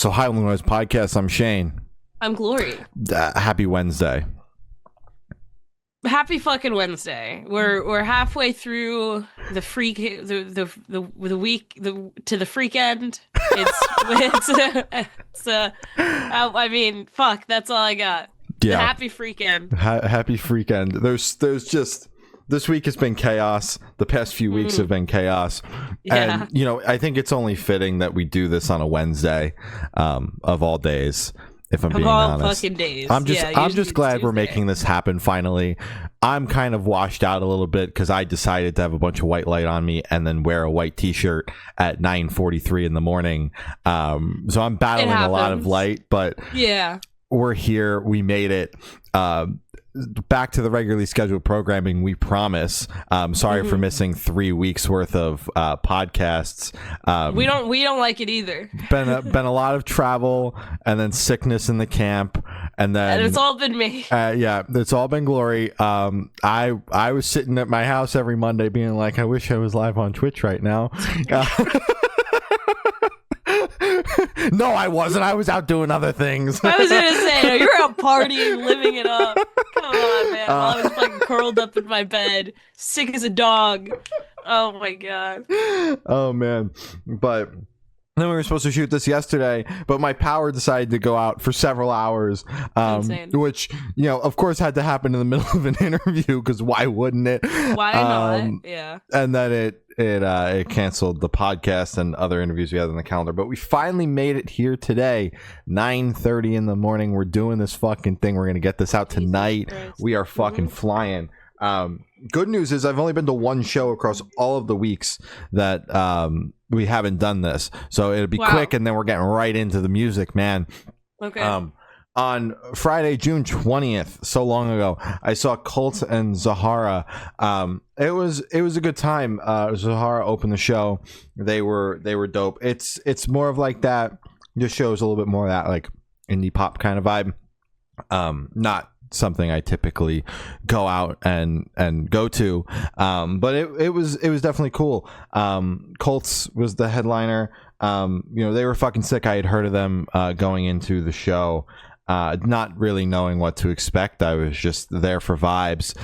So hi, Young Noise Podcast. I'm Shane. I'm Glory. Happy Wednesday. Happy fucking Wednesday. We're halfway through the freak the week to the freak end. I mean, fuck. That's all I got. Yeah. Happy freak end. Happy freak end. There's just this week has been chaos. The past few weeks have been chaos. Yeah. And I think it's only fitting that we do this on a Wednesday, of all days. If I'm being honest, fucking days. I'm just glad we're making this happen finally. I'm kind of washed out a little bit because I decided to have a bunch of white light on me and then wear a white t-shirt at 9:43 in the morning. So I'm battling a lot of light, but yeah, we're here. We made it. Back to the regularly scheduled programming, we promise. Sorry for missing 3 weeks worth of podcasts. We don't like it either. Been a lot of travel and then sickness in the camp, and it's all been me. Yeah, it's all been Glory. I was sitting at my house every Monday being like, I wish I was live on Twitch right now. No, I wasn't. I was out doing other things. I was gonna say, no, you're out partying, living it up. Come on, man. While I was fucking curled up in my bed, sick as a dog. Oh my god. Oh man. But then we were supposed to shoot this yesterday, but my power decided to go out for several hours, which, of course had to happen in the middle of an interview, because why wouldn't it? Why not? Yeah. And then it canceled the podcast and other interviews we had on the calendar. But we finally made it here today, 9:30 in the morning. We're doing this fucking thing. We're going to get this out tonight. We are fucking flying. Good news is I've only been to one show across all of the weeks that we haven't done this, so it'll be quick, and then we're getting right into the music, man. Okay. On Friday, June 20th, so long ago, I saw Cult and Zahara. It was a good time. Zahara opened the show. They were dope. It's more of like that. This show is a little bit more of that like indie pop kind of vibe. Not something I typically go out and go to, but it was definitely cool. Colts was the headliner. They were fucking sick. I had heard of them going into the show, not really knowing what to expect. I was just there for vibes,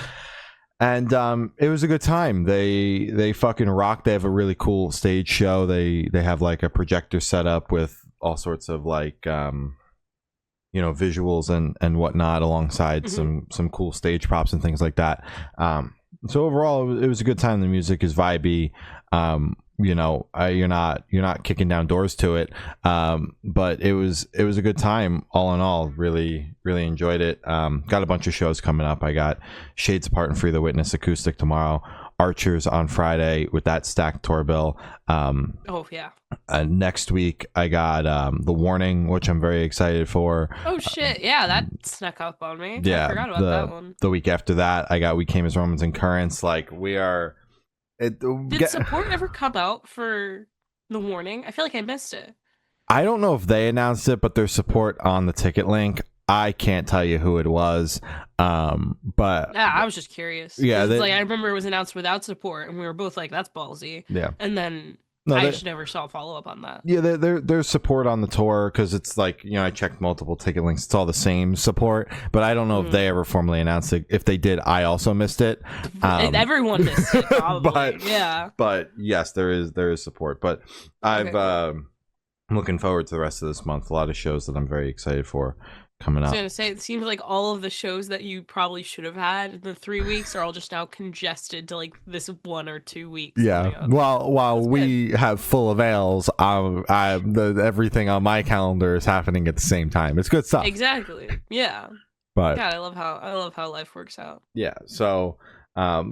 and it was a good time. They fucking rock. They have a really cool stage show. They have like a projector set up with all sorts of like visuals and whatnot, alongside some cool stage props and things like that. So overall, it was a good time. The music is vibey. You're not kicking down doors to it. But it was a good time all in all. Really, really enjoyed it. Got a bunch of shows coming up. I got Shades Apart and Free the Witness acoustic tomorrow. Archers on Friday with that stacked tour bill. Oh yeah. Next week I got The Warning, which I'm very excited for. Oh shit, yeah, that snuck up on me. Yeah, I forgot about that one. The week after that I got We Came as Romans and Currents. Like, we are Did support ever come out for The Warning? I feel like I missed it. I don't know if they announced it, but there's support on the ticket link. I can't tell you who it was, but yeah, I was just curious. Yeah, I remember it was announced without support, and we were both like, "That's ballsy." Yeah, and then I just never saw follow up on that. Yeah, there's support on the tour, because it's like, I checked multiple ticket links. It's all the same support, but I don't know if they ever formally announced it. If they did, I also missed it. Everyone missed it, probably. But yes, there is support. But I'm looking forward to the rest of this month. A lot of shows that I'm very excited for coming up. I was gonna say, it seems like all of the shows that you probably should have had in the 3 weeks are all just now congested to like this 1 or 2 weeks. Yeah. While we have full avails, everything on my calendar is happening at the same time. It's good stuff. Exactly. Yeah. But God, I love how life works out. Yeah. So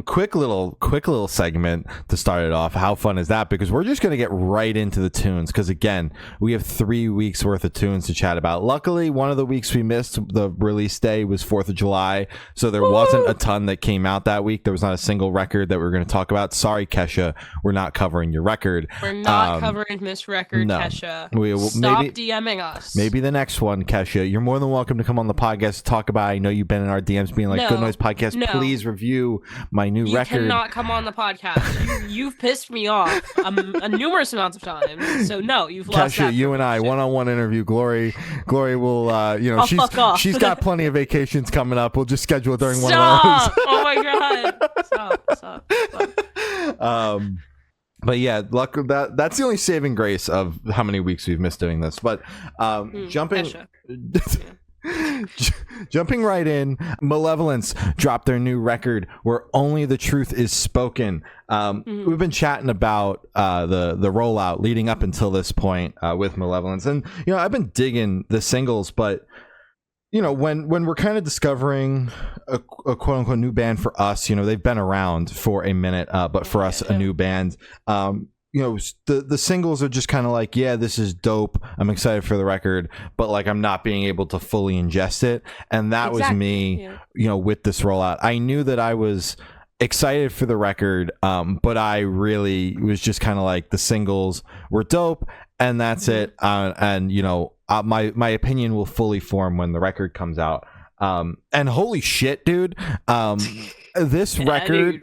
quick little segment to start it off. How fun is that? Because we're just going to get right into the tunes, because again, we have 3 weeks worth of tunes to chat about. Luckily, one of the weeks we missed, the release day was 4th of July, so there wasn't a ton that came out that week. There was not a single record that we were going to talk about. Sorry, Kesha, we're not covering your record. We're not covering this record, no. Kesha. Stop DMing us. Maybe the next one, Kesha. You're more than welcome to come on the podcast to talk about it. I know you've been in our DMs being like, Good Noise Podcast, please review my new You record. cannot come on the podcast. You've pissed me off a numerous amounts of times. So no, you've lost Kesha, that you and I, privilege, too. one-on-one interview. Glory will, I'll fuck off. she's got plenty of vacations coming up. We'll just schedule it during one of Stop! Oh my god! Stop. but yeah, luck that's the only saving grace of how many weeks we've missed doing this. But jumping. Kesha. Jumping right in, Malevolence dropped their new record, Where Only the Truth Is Spoken. We've been chatting about the rollout leading up until this point with Malevolence, and I've been digging the singles, but when we're kind of discovering a quote unquote new band for us, they've been around for a minute, but for us, a new band. The singles are just kind of like, yeah, this is dope. I'm excited for the record, but like I'm not being able to fully ingest it. And that was me, with this rollout. I knew that I was excited for the record, but I really was just kind of like, the singles were dope, and that's it. And my opinion will fully form when the record comes out. And holy shit, dude. This record,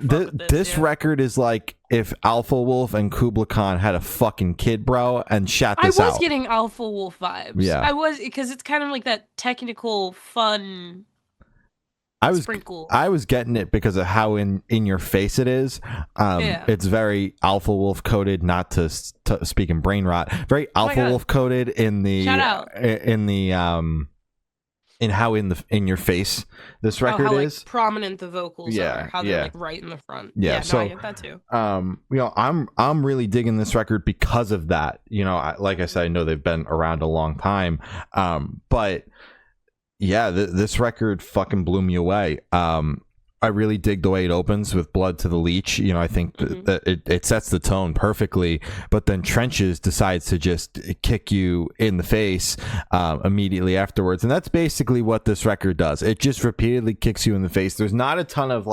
this record is like if Alpha Wolf and Kubla Khan had a fucking kid, bro, and shot this out. I was getting Alpha Wolf vibes. Yeah, I was, because it's kind of like that technical, fun. Sprinkle. I was getting it because of how in your face it is. It's very Alpha Wolf coded, not to speak in brain rot. Very Alpha Wolf coded in the shout out. In how in your face this record is. Like, prominent the vocals are, how they're like right in the front. So I get that too. I'm really digging this record because of that. Like I said, I know they've been around a long time, but yeah, this record fucking blew me away. I really dig the way it opens with Blood to the Leech. I think that it sets the tone perfectly, but then Trenches decides to just kick you in the face immediately afterwards. And that's basically what this record does. It just repeatedly kicks you in the face. There's not a ton of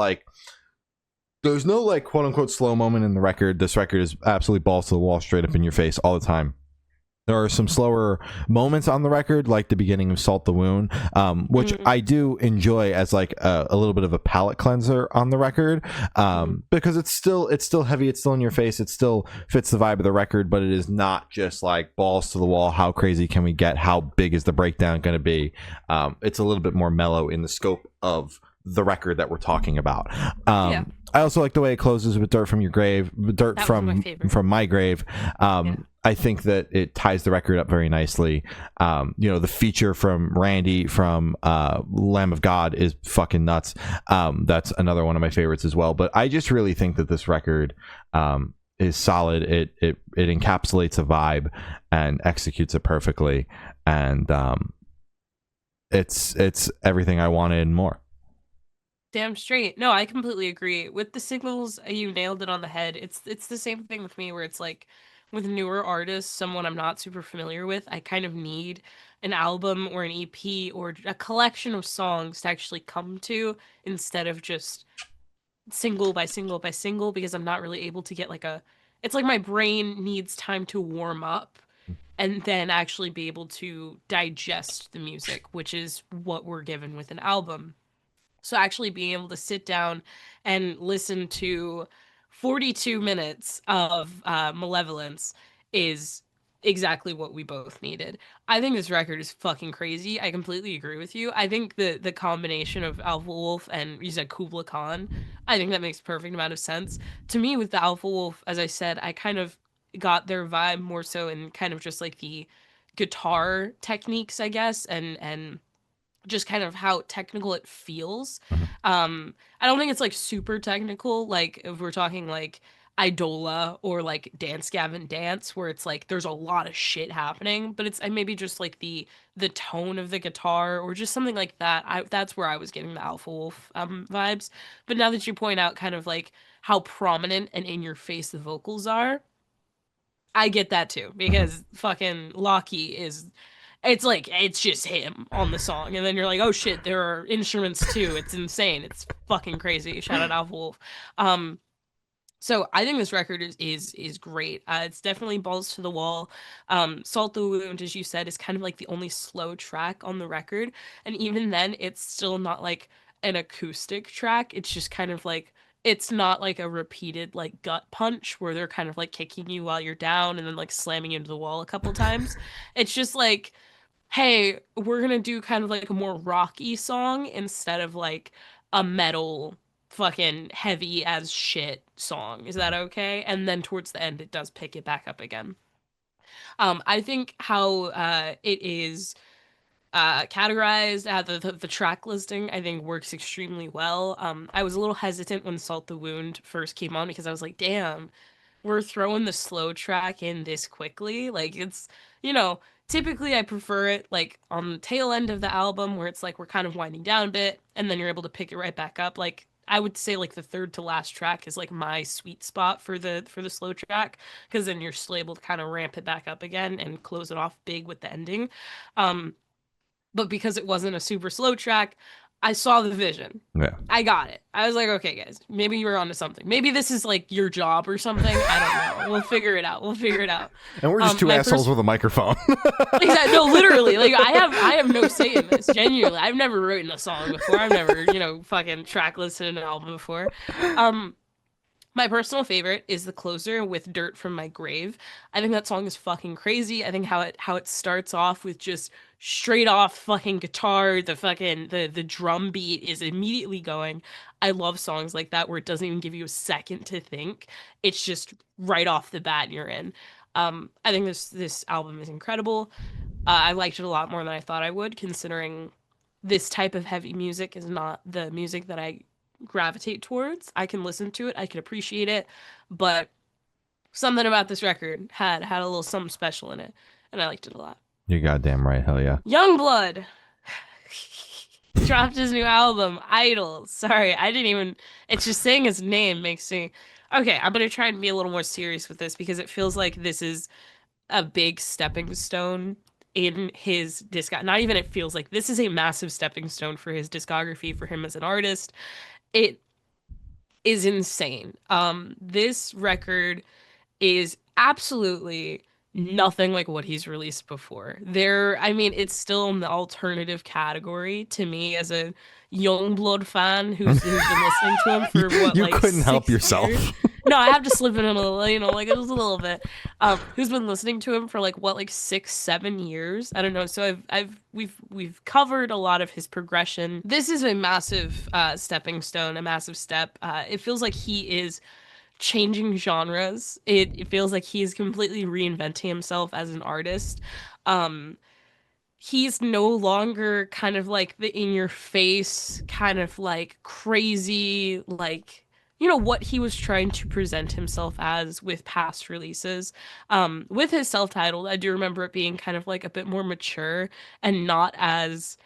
there's no quote unquote slow moment in the record. This record is absolutely balls to the wall, straight up in your face all the time. There are some slower moments on the record, like the beginning of Salt the Wound, which I do enjoy as like a little bit of a palate cleanser on the record, because it's still heavy, it's still in your face, it still fits the vibe of the record, but it is not just like balls to the wall. How crazy can we get? How big is the breakdown going to be? It's a little bit more mellow in the scope of the record that we're talking about. I also like the way it closes with Dirt from Your Grave, Dirt from My Grave. I think that it ties the record up very nicely. The feature from Randy from Lamb of God is fucking nuts. That's another one of my favorites as well. But I just really think that this record is solid. It encapsulates a vibe and executes it perfectly. And it's everything I wanted and more. Damn straight. No, I completely agree. With the singles, you nailed it on the head. It's the same thing with me, where it's like with newer artists, someone I'm not super familiar with, I kind of need an album or an EP or a collection of songs to actually come to, instead of just single by single by single, because I'm not really able to get it's like my brain needs time to warm up and then actually be able to digest the music, which is what we're given with an album. So actually being able to sit down and listen to 42 minutes of Malevolence is exactly what we both needed. I think this record is fucking crazy. I completely agree with you. I think the combination of Alpha Wolf and, you said, Kubla Khan, I think that makes perfect amount of sense. To me, with the Alpha Wolf, as I said, I kind of got their vibe more so in kind of just like the guitar techniques, I guess, and just kind of how technical it feels. I don't think it's like super technical, like if we're talking like Idola or like Dance Gavin Dance, where it's like there's a lot of shit happening, but it's maybe just like the tone of the guitar or just something like that. That's where I was getting the Alpha Wolf vibes. But now that you point out kind of like how prominent and in your face the vocals are, I get that too, because fucking Lockie is, it's like, it's just him on the song, and then you're like, oh shit, there are instruments too. It's insane. It's fucking crazy. Shout out Alpha Wolf. So I think this record is great. It's definitely balls to the wall. Salt the Wound, as you said, is kind of like the only slow track on the record, and even then, it's still not like an acoustic track. It's just kind of like it's not like a repeated like gut punch where they're kind of like kicking you while you're down and then like slamming you into the wall a couple times. It's just like, hey, we're gonna do kind of like a more rocky song instead of like a metal fucking heavy as shit song. Is that okay? And then towards the end it does pick it back up again. I think how it is categorized the track listing I think works extremely well. I was a little hesitant when Salt the Wound first came on because I was like, damn, we're throwing the slow track in this quickly. Like it's, you know, typically I prefer it like on the tail end of the album where it's like we're kind of winding down a bit and then you're able to pick it right back up. Like I would say like the third to last track is like my sweet spot for the slow track because then you're still able to kind of ramp it back up again and close it off big with the ending. Um, but because it wasn't a super slow track, I saw the vision. Yeah. I got it. I was like, okay, guys, maybe you were onto something. Maybe this is like your job or something. I don't know. We'll figure it out. We'll figure it out. And we're just two My assholes first, with a microphone. exactly, no, literally, like I have no say in this. Genuinely, I've never written a song before. I've never, fucking track listed an album before. Um, my personal favorite is the closer with Dirt from My Grave. I think that song is fucking crazy. I think how it starts off with just straight off fucking guitar, the drum beat is immediately going. I love songs like that where it doesn't even give you a second to think. It's just right off the bat you're in. I think this album is incredible. I liked it a lot more than I thought I would, considering this type of heavy music is not the music that I gravitate towards. I can listen to it, I can appreciate it, but something about this record had a little something special in it, and I liked it a lot. You're goddamn right. Hell yeah. YUNGBLUD dropped his new album, Idol. Sorry, I didn't even. It's just saying his name makes me. Okay, I'm gonna try and be a little more serious with this because it feels like this is a big stepping stone in his disc. Not even it feels like this is a massive stepping stone for his discography, for him as an artist. It is insane. This record is absolutely nothing like what he's released before. I mean, it's still in the alternative category to me as a Youngblood fan who's been listening to him for what, You like couldn't help 6 years. yourself. No, I have to slip in a little, like just a little bit. Who's been listening to him for like what, like 6, 7 years? I don't know. So we've covered a lot of his progression. This is a massive stepping stone, a massive step. It feels like he is changing genres. It feels like he's completely reinventing himself as an artist. Um, he's no longer kind of like the in your face, kind of like crazy, like what he was trying to present himself as with past releases. With his self-titled, I do remember it being kind of like a bit more mature and not as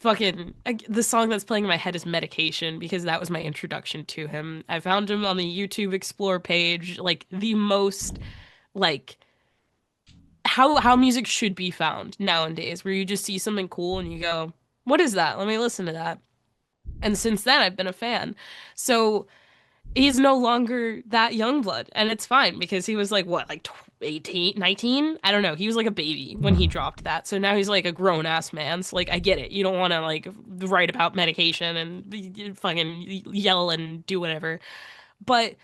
the song that's playing in my head is Medication because that was my introduction to him. I found him on the YouTube Explore page, like the most like how music should be found nowadays, where you just see something cool and you go, "What is that? Let me listen to that." And since then, I've been a fan. So he's no longer that young blood, and it's fine because he was like what, like 18, 19? I don't know. He was like a baby when he dropped that. So now he's like a grown ass man. So like I get it. You don't want to like write about medication and fucking yell and do whatever. But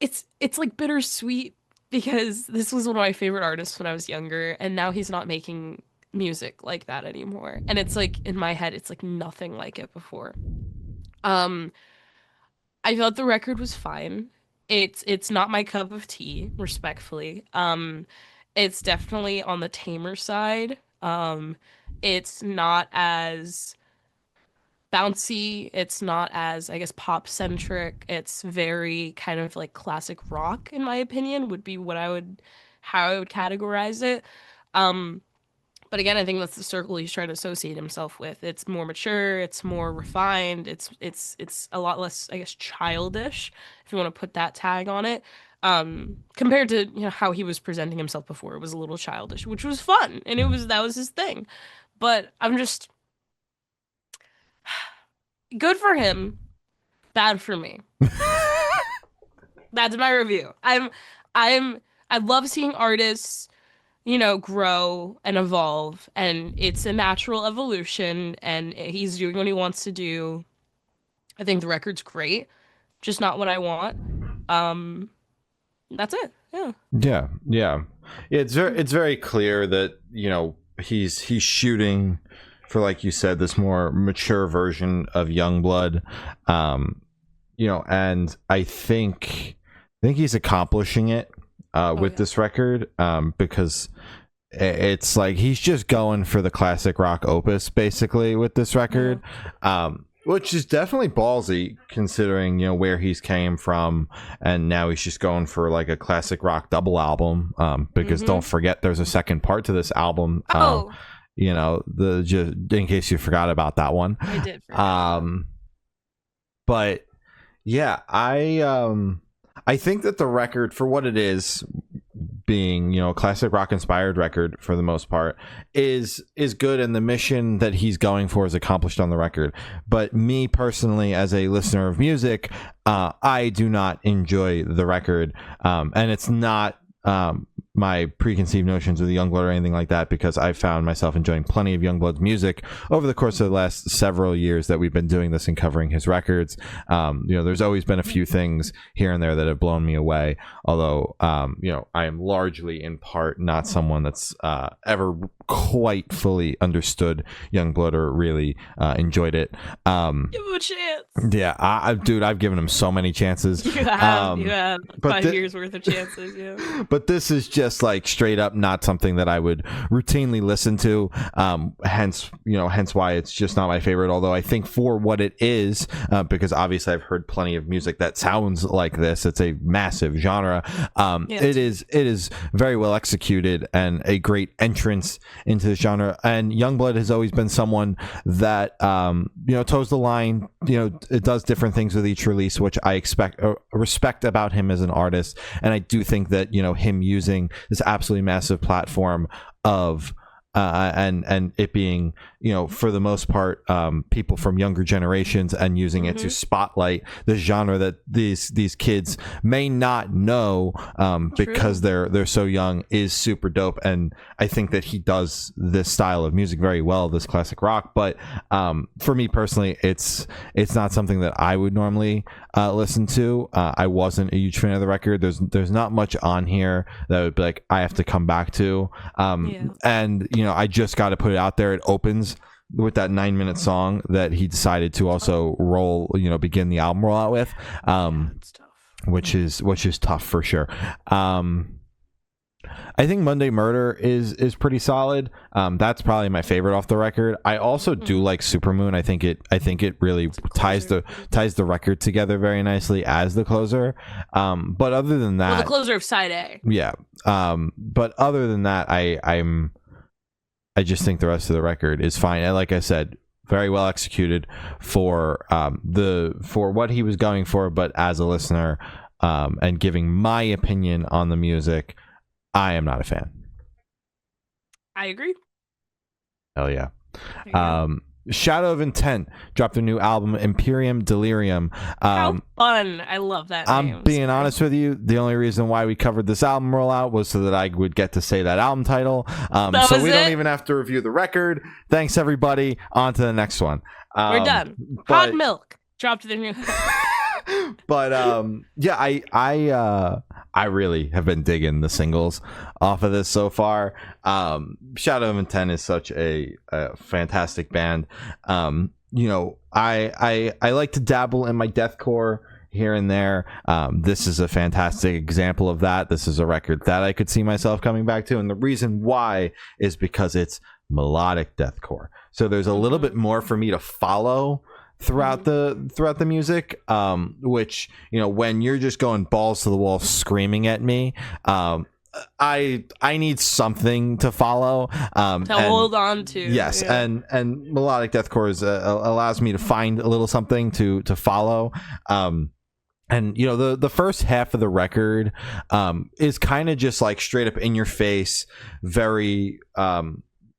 it's like bittersweet because this was one of my favorite artists when I was younger, and now he's not making music like that anymore. And it's like in my head, it's like nothing like it before. Um, I thought the record was fine. It's not my cup of tea, respectfully. It's definitely on the tamer side. It's not as bouncy. It's not as, I guess, pop centric. It's very kind of like classic rock, in my opinion, would be how I would categorize it. Um, but again, I think that's the circle he's trying to associate himself with. It's more mature, it's more refined, it's a lot less, I guess, childish, if you want to put that tag on it. Compared to, how he was presenting himself before. It was a little childish, which was fun, and that was his thing. But I'm just good for him, bad for me. That's my review. I'm I love seeing artists grow and evolve, and it's a natural evolution, and he's doing what he wants to do. I think the record's great. just not what I want. Um, that's it. Yeah. Yeah. It's very clear that, you know, he's shooting for, like you said, this more mature version of Youngblood. You know, and I think he's accomplishing it with this record, because it's like he's just going for the classic rock opus basically with this record. Which is definitely ballsy considering, you know, where he's came from, and now he's just going for like a classic rock double album, because don't forget there's a second part to this album. You know, just in case you forgot about that one. I did forget. But yeah, I think that the record, for what it is, being, you know, a classic rock inspired record for the most part, is good, and the mission that he's going for is accomplished on the record. But me personally, as a listener of music, I do not enjoy the record, and it's not my preconceived notions of the Youngblood or anything like that, because I found myself enjoying plenty of Youngblood's music over the course of the last several years that we've been doing this and covering his records. You know, there's always been a few things here and there that have blown me away, although you know, I am largely in part not someone that's ever quite fully understood Youngblood or really enjoyed it. Give him a chance. Yeah, dude, I've given him so many chances. You have 5 years worth of chances. Yeah. But this is just like straight up not something that I would routinely listen to. Hence why it's just not my favorite. Although I think for what it is, because obviously I've heard plenty of music that sounds like this. It's a massive genre. It is very well executed and a great entrance into the genre. And Youngblood has always been someone that you know, toes the line. You know, it does different things with each release, which I respect about him as an artist. And I do think that, you know, him using this absolutely massive platform of and it being, you know, for the most part, people from younger generations, and using it to spotlight the genre that these kids may not know, because they're so young, is super dope. And I think that he does this style of music very well, this classic rock. But for me personally, it's not something that I would normally listen to. I wasn't a huge fan of the record. There's not much on here that would be like I have to come back to. And you know, I just got to put it out there. It opens with that 9-minute song that he decided to also begin the album rollout with, which is tough for sure. I think Monday Murder is pretty solid. That's probably my favorite off the record. I also do like Supermoon. I think it really ties the record together very nicely as the closer. But other than that, the closer of side A. Yeah. But other than that, I just think the rest of the record is fine. And like I said, very well executed for what he was going for. But as a listener, and giving my opinion on the music, I am not a fan. I agree. Hell yeah. Shadow of Intent dropped a new album, Imperium Delirium. How fun. I love that name. I'm being honest with you, the only reason why we covered this album rollout was so that I would get to say that album title. So we don't even have to review the record. Thanks, everybody. On to the next one. We're done. Hot Milk dropped the new... But yeah, I really have been digging the singles off of this so far. Shadow of Intent is such a fantastic band. You know, I like to dabble in my deathcore here and there. This is a fantastic example of that. This is a record that I could see myself coming back to, and the reason why is because it's melodic deathcore. So there's a little bit more for me to follow throughout the music, which, you know, when you're just going balls to the wall screaming at me, I need something to follow, to hold on to. Yes. Yeah. And melodic deathcore allows me to find a little something to follow. And you know, the first half of the record is kind of just like straight up in your face, very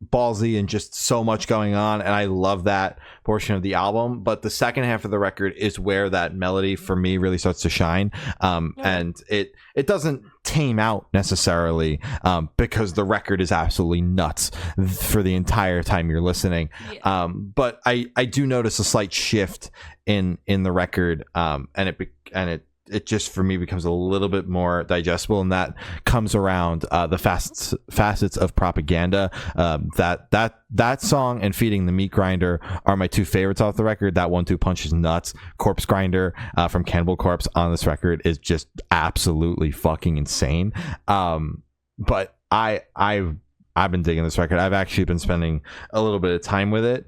ballsy and just so much going on, and I love that portion of the album. But the second half of the record is where that melody for me really starts to shine, and it doesn't tame out necessarily, because the record is absolutely nuts for the entire time you're listening. But I do notice a slight shift in the record, and it just for me becomes a little bit more digestible, and that comes around the facets of propaganda. That song and Feeding the Meat Grinder are my two favorites off the record. That 1-2 punch is nuts. Corpse Grinder from Cannibal Corpse on this record is just absolutely fucking insane. But I've been digging this record. I've actually been spending a little bit of time with it,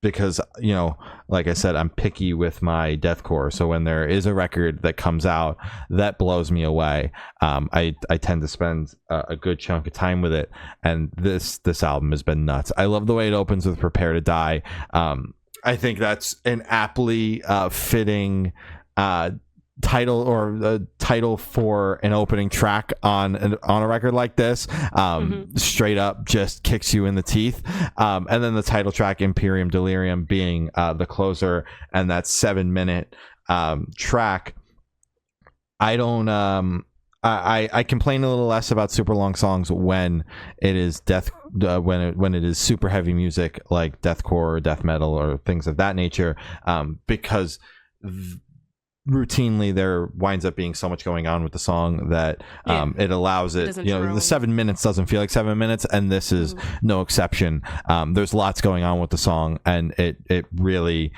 because, you know, like I said, I'm picky with my deathcore. So when there is a record that comes out that blows me away, I tend to spend a good chunk of time with it. And this album has been nuts. I love the way it opens with Prepare to Die. I think that's an aptly fitting title, or the title for an opening track on a record like this. Straight up just kicks you in the teeth, and then the title track, Imperium Delirium, being the closer, and that 7-minute track. I don't I complain a little less about super long songs when it is when it is super heavy music like deathcore or death metal or things of that nature, because routinely there winds up being so much going on with the song that it allows it, the 7 minutes doesn't feel like 7 minutes, and this is no exception. There's lots going on with the song, and it really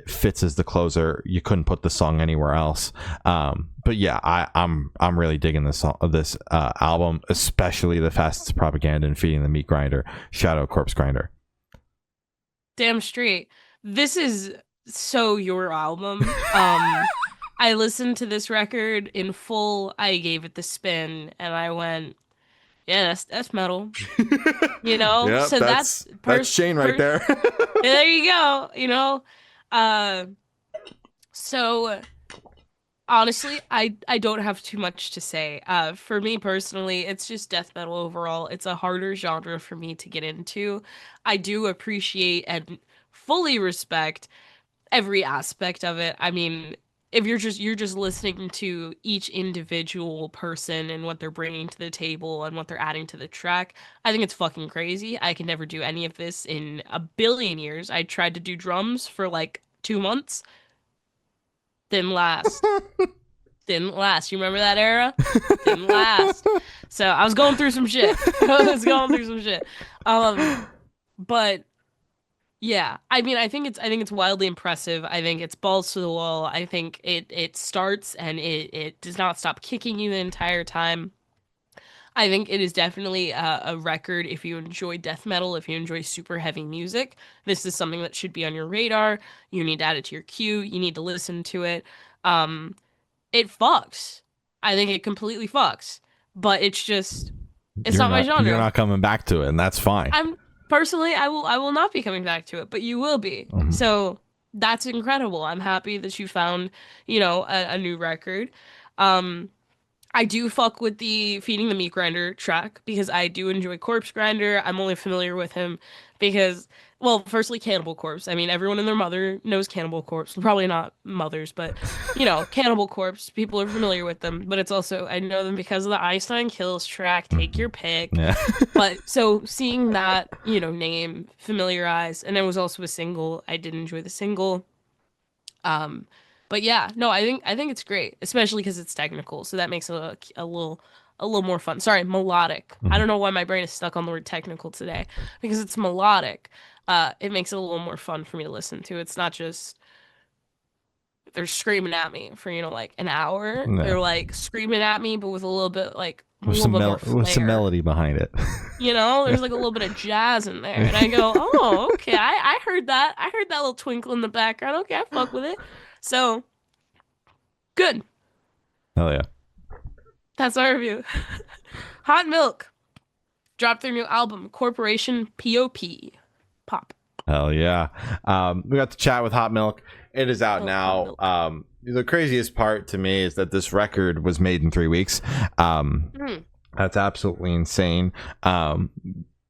fits as the closer. You couldn't put the song anywhere else. But yeah, I'm really digging this album, especially the Facets of Propaganda and Feeding the Meat Grinder. Shout out Corpse Grinder. Damn straight. This is so your album. I listened to this record in full. I gave it the spin, and I went, "Yeah, that's metal." You know, yep, so that's Shane right there. There you go. You know, so honestly, I don't have too much to say. For me personally, it's just death metal overall. It's a harder genre for me to get into. I do appreciate and fully respect every aspect of it. I mean, if you're just listening to each individual person and what they're bringing to the table and what they're adding to the track, I think it's fucking crazy. I can never do any of this in a billion years. I tried to do drums for like 2 months. Didn't last. Didn't last. You remember that era? Didn't last. So I was going through some shit. But yeah, I mean, I think it's wildly impressive. I think it's balls to the wall. I think it starts and it does not stop kicking you the entire time. I think it is definitely a record if you enjoy death metal, if you enjoy super heavy music. This is something that should be on your radar. You need to add it to your queue. You need to listen to it. It fucks. I think it completely fucks. But it's not my genre. You're not coming back to it, and that's fine. Personally, I will not be coming back to it, but you will be. Mm-hmm. So that's incredible. I'm happy that you found, a new record. I do fuck with the Feeding the Meat Grinder track because I do enjoy Corpse Grinder. I'm only familiar with him because, well, firstly, Cannibal Corpse. I mean, everyone and their mother knows Cannibal Corpse. Probably not mothers, but, Cannibal Corpse. People are familiar with them. But it's also, I know them because of the Einstein Kills track, Take Your Pick. Yeah. But so seeing that, name familiarized, and it was also a single. I did enjoy the single. But yeah, no, I think it's great, especially because it's technical, so that makes it a little more fun. Sorry, melodic. I don't know why my brain is stuck on the word technical today, because it's melodic. It makes it a little more fun for me to listen to. It's not just they're screaming at me for like an hour. No. They're like screaming at me, but with a little bit with some melody behind it. There's like a little bit of jazz in there, and I go, oh, okay, I heard that. I heard that little twinkle in the background. Okay, I fuck with it. So, good. Hell yeah. That's our review. Hot Milk dropped their new album, Corporation P.O.P. Pop. Hell yeah. We got to chat with Hot Milk. It is out now. The craziest part to me is that this record was made in 3 weeks. That's absolutely insane.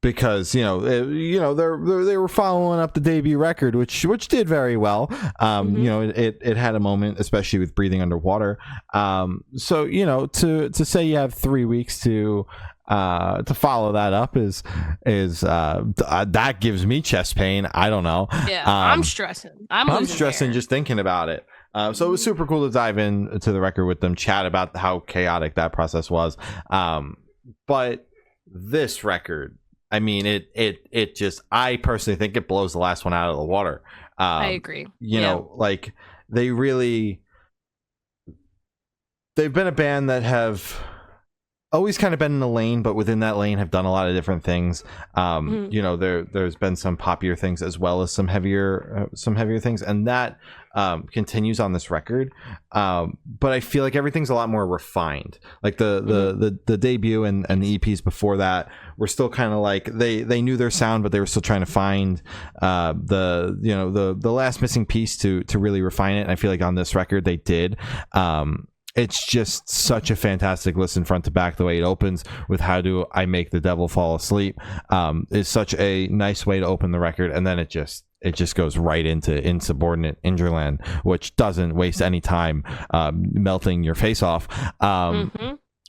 because they were following up the debut record, which did very well. It had a moment, especially with Breathing Underwater. So to say you have 3 weeks to follow that up is that gives me chest pain. I don't know. Yeah, I'm stressing. I'm stressing just thinking about it. So it was super cool to dive into the record with them, chat about how chaotic that process was. But this record, I mean, it just, I personally think it blows the last one out of the water. I agree. Like they've been a band that have always kind of been in the lane, but within that lane have done a lot of different things. There's been some popular things as well as some heavier things, and that continues on this record. But I feel like everything's a lot more refined. Like the debut and the EPs before that were still kind of like they knew their sound, but they were still trying to find the last missing piece to really refine it. And I feel like on this record they did. It's just such a fantastic listen front to back. The way it opens with "How Do I Make the Devil Fall Asleep" is such a nice way to open the record, and then it just goes right into Insubordinate Ingerland, which doesn't waste any time melting your face off.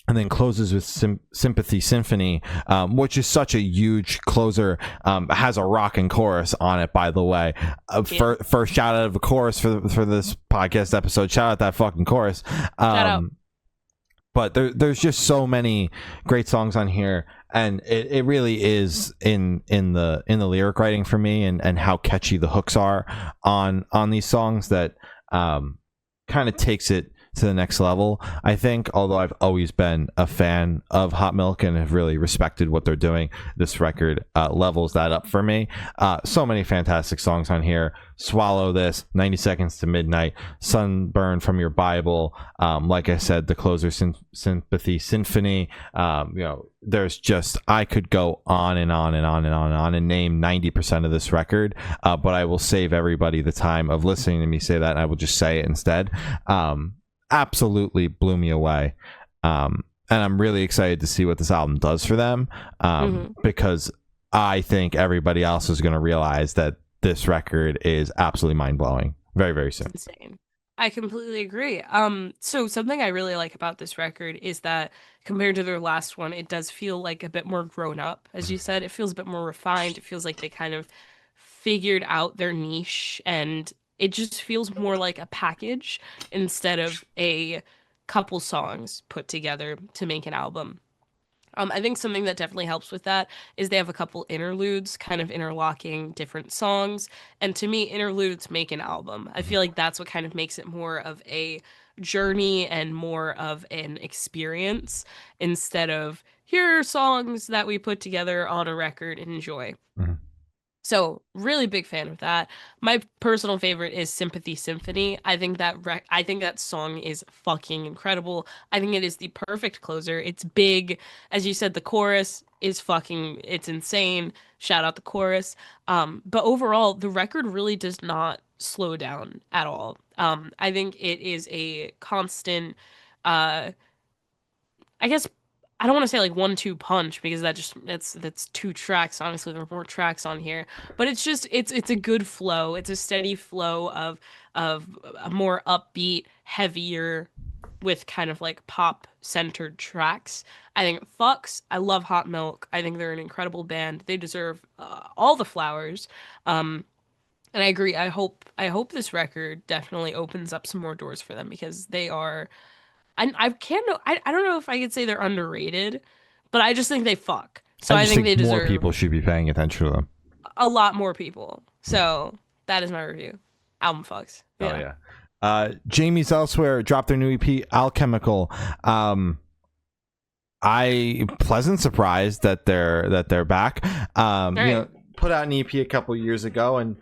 And then closes with Sympathy Symphony, which is such a huge closer. Has a rocking chorus on it, by the way. First shout out of a chorus for this podcast episode. Shout out that fucking chorus. Shout out. But there's just so many great songs on here, and it really is in the lyric writing for me, and how catchy the hooks are on these songs that kind of takes it to the next level. I think, although I've always been a fan of Hot Milk and have really respected what they're doing, this record levels that up for me. So many fantastic songs on here. Swallow This, 90 Seconds to Midnight, Sunburn from Your Bible, like I said, the closer, Sympathy Symphony. There's just, I could go on and on and on and on and on and name 90% of this record, but I will save everybody the time of listening to me say that, and I will just say it instead. Absolutely blew me away, and I'm really excited to see what this album does for them, because I think everybody else is going to realize that this record is absolutely mind-blowing very, very soon. It's insane. I completely agree. So something I really like about this record is that compared to their last one, it does feel like a bit more grown up. As you said, it feels a bit more refined. It feels like they kind of figured out their niche, and it just feels more like a package instead of a couple songs put together to make an album. I think something that definitely helps with that is they have a couple interludes kind of interlocking different songs. And to me, interludes make an album. I feel like that's what kind of makes it more of a journey and more of an experience instead of here are songs that we put together on a record and enjoy. So really big fan of that. My personal favorite is Sympathy Symphony. I think that song is fucking incredible. I think it is the perfect closer. It's big. As you said, the chorus is it's insane. Shout out the chorus. But overall, the record really does not slow down at all. I think it is a constant, I guess, I don't want to say like 1-2 punch, because that's 2 tracks. Honestly, there are more tracks on here, but it's a good flow. It's a steady flow of a more upbeat, heavier, with kind of like pop centered tracks. I think it fucks. I love Hot Milk. I think they're an incredible band. They deserve all the flowers. And I agree. I hope this record definitely opens up some more doors for them, because they are. I don't know if I could say they're underrated, but I just think they fuck. So I think they deserve. More people should be paying attention to them. A lot more people. So that is my review. Album fucks. Yeah. Oh yeah. Jamie's Elsewhere dropped their new EP, Alchemical. I pleasant surprised that they're back. Right. Put out an EP a couple years ago, and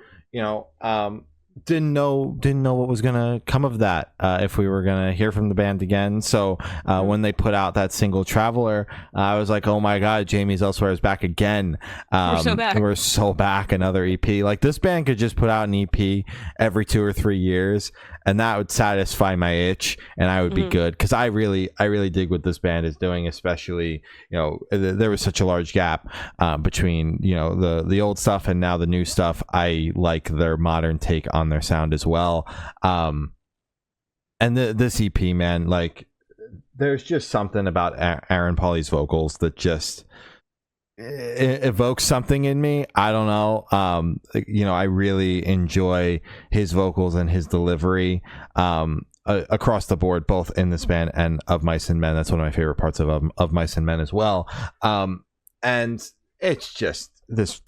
didn't know what was gonna come of that, if we were gonna hear from the band again. So when they put out that single Traveler, I was like, oh my god, Jamie's Elsewhere is back again. We're so back. Another EP. Like, this band could just put out an EP every 2 or 3 years, and that would satisfy my itch, and I would be good, because I really dig what this band is doing, especially, there was such a large gap between, the old stuff and now the new stuff. I like their modern take on their sound as well. And this EP, man, like, there's just something about Aaron Paul's vocals that just evokes something in me. I don't know. I really enjoy his vocals and his delivery across the board, both in this band and Of Mice and Men. That's one of my favorite parts of Mice and Men as well. And it's just this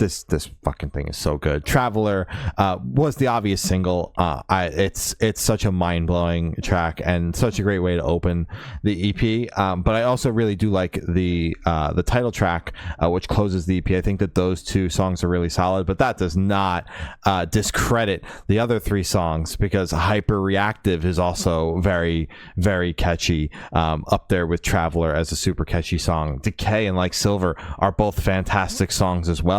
fucking thing is so good. Traveler was the obvious single. It's such a mind-blowing track and such a great way to open the EP. But I also really do like the title track, which closes the EP. I think that those two songs are really solid, but that does not discredit the other three songs, because Hyper Reactive is also very, very catchy, up there with Traveler as a super catchy song. Decay and Like Silver are both fantastic songs as well.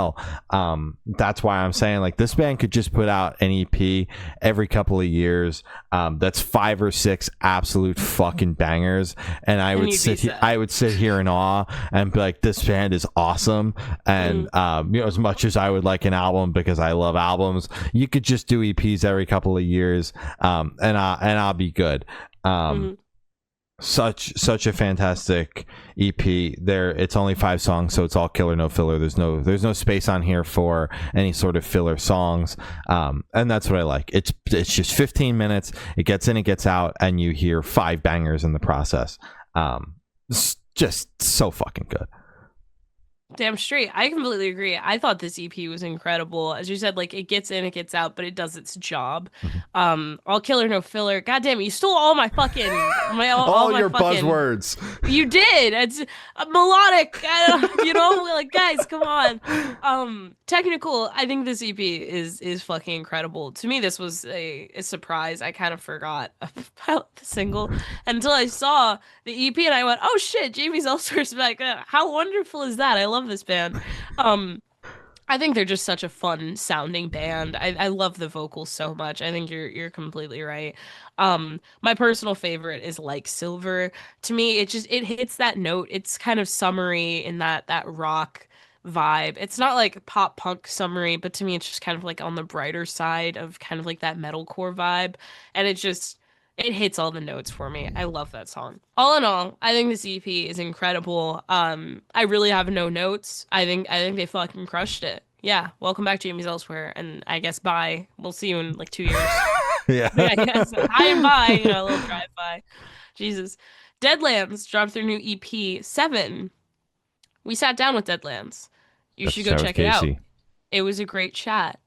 That's why I'm saying, like, this band could just put out an EP every couple of years that's 5 or 6 absolute fucking bangers, and I would sit here in awe and be like, this band is awesome. And as much as I would like an album, because I love albums, you could just do EPs every couple of years, and I'll be good. Such a fantastic EP. It's only 5 songs, so it's all killer, no filler. There's no space on here for any sort of filler songs, and that's what I like. It's just 15 minutes. It gets in, it gets out, and you hear 5 bangers in the process. It's just so fucking good. Damn straight. I completely agree. I thought this EP was incredible. As you said, like, it gets in, it gets out, but it does its job. All killer, no filler. God damn it, you stole all my fucking all your buzzwords. You did. It's melodic. Like, guys, come on. Technical. I think this EP is fucking incredible. To me, this was a surprise. I kind of forgot about the single until I saw the EP, and I went, "Oh shit, Jamie's Ellsworth's back." How wonderful is that? I love this band. I think they're just such a fun sounding band. I love the vocals so much. I think you're completely right. My personal favorite is Like Silver. To me, it hits that note. It's kind of summery in that rock vibe. It's not like pop punk summery, but to me it's just kind of like on the brighter side of kind of like that metalcore vibe, and it hits all the notes for me. I love that song. All in all, I think this EP is incredible. I really have no notes. I think they fucking crushed it. Yeah, welcome back, Jamie's Elsewhere, and I guess bye. We'll see you in like 2 years. Yeah. I guess hi and bye. A little drive by. Jesus. Deadlands dropped their new EP 7. We sat down with Deadlands. You should go check it out. It was a great chat.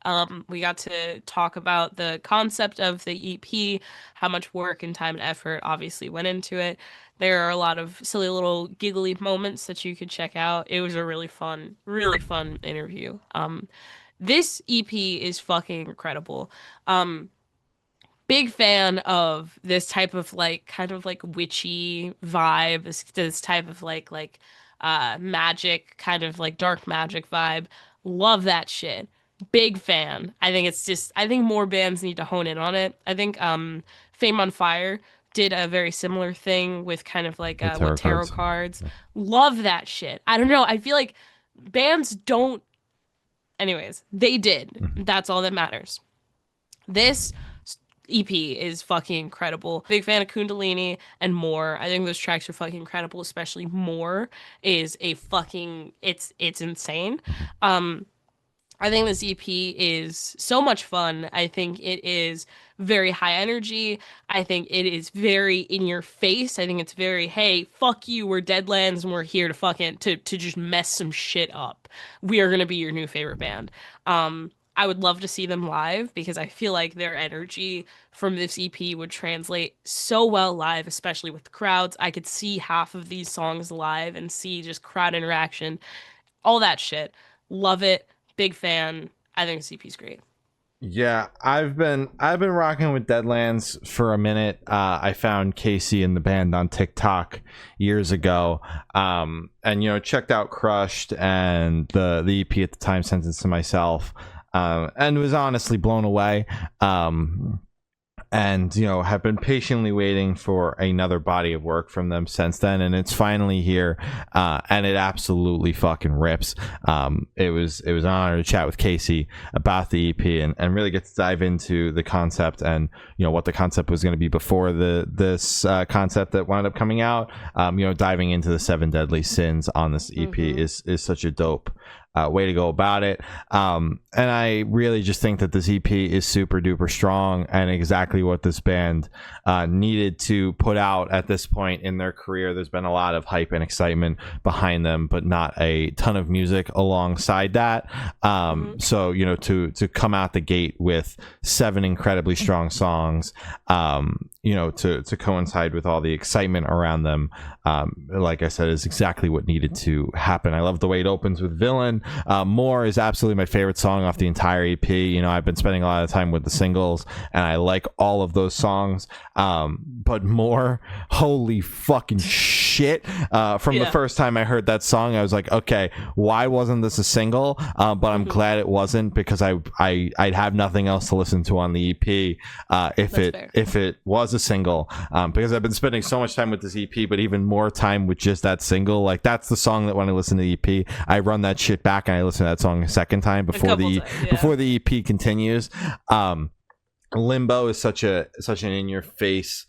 We got to talk about the concept of the EP, how much work and time and effort obviously went into it. There are a lot of silly little giggly moments that you could check out. It was a really fun interview. This EP is fucking incredible. Big fan of this type of like kind of like witchy vibe, this type of like magic, kind of like dark magic vibe. Love that shit. Big fan. I think more bands need to hone in on it. I think Fame on Fire did a very similar thing with kind of like with tarot cards. Yeah. Love that shit. I don't know. I feel like bands don't. Anyways, they did. That's all that matters. This EP is fucking incredible. Big fan of Kundalini and More. I think those tracks are fucking incredible, especially More is a fucking it's insane. I think this EP is so much fun. I think it is very high energy. I think it is very in your face. I think it's very, hey, fuck you, we're Deadlands and we're here to fucking to just mess some shit up. We are gonna be your new favorite band. I would love to see them live because I feel like their energy from this EP would translate so well live, especially with the crowds. I could see half of these songs live and see just crowd interaction, all that shit. Love it. Big fan. I think this EP's great. Yeah, I've been rocking with Deadlands for a minute. I found Casey and the band on TikTok years ago, and checked out Crushed and the EP at the time, Sentence to Myself. And was honestly blown away. And and have been patiently waiting for another body of work from them since then, and it's finally here, and it absolutely fucking rips. It was an honor to chat with Casey about the EP, and really get to dive into the concept, and what the concept was going to be before this concept that wound up coming out. Diving into the 7 deadly sins on this EP is such a dope way to go about it. And I really just think that this EP is super duper strong and exactly what this band needed to put out at this point in their career. There's been a lot of hype and excitement behind them, but not a ton of music alongside that. So to come out the gate with 7 incredibly strong songs, to coincide with all the excitement around them, like I said, is exactly what needed to happen. I love the way it opens with Villain. More is absolutely my favorite song off the entire EP. I've been spending a lot of time with the singles, and I like all of those songs. But More, holy fucking shit. From the first time I heard that song, I was like, okay, why wasn't this a single? But I'm glad it wasn't, because I'd have nothing else to listen to on the EP if it was a single, because I've been spending so much time with this EP, but even more time with just that single. Like, that's the song that when I listen to the EP, I run that shit back and I listen to that song a second time before the EP continues. Limbo is such an in your face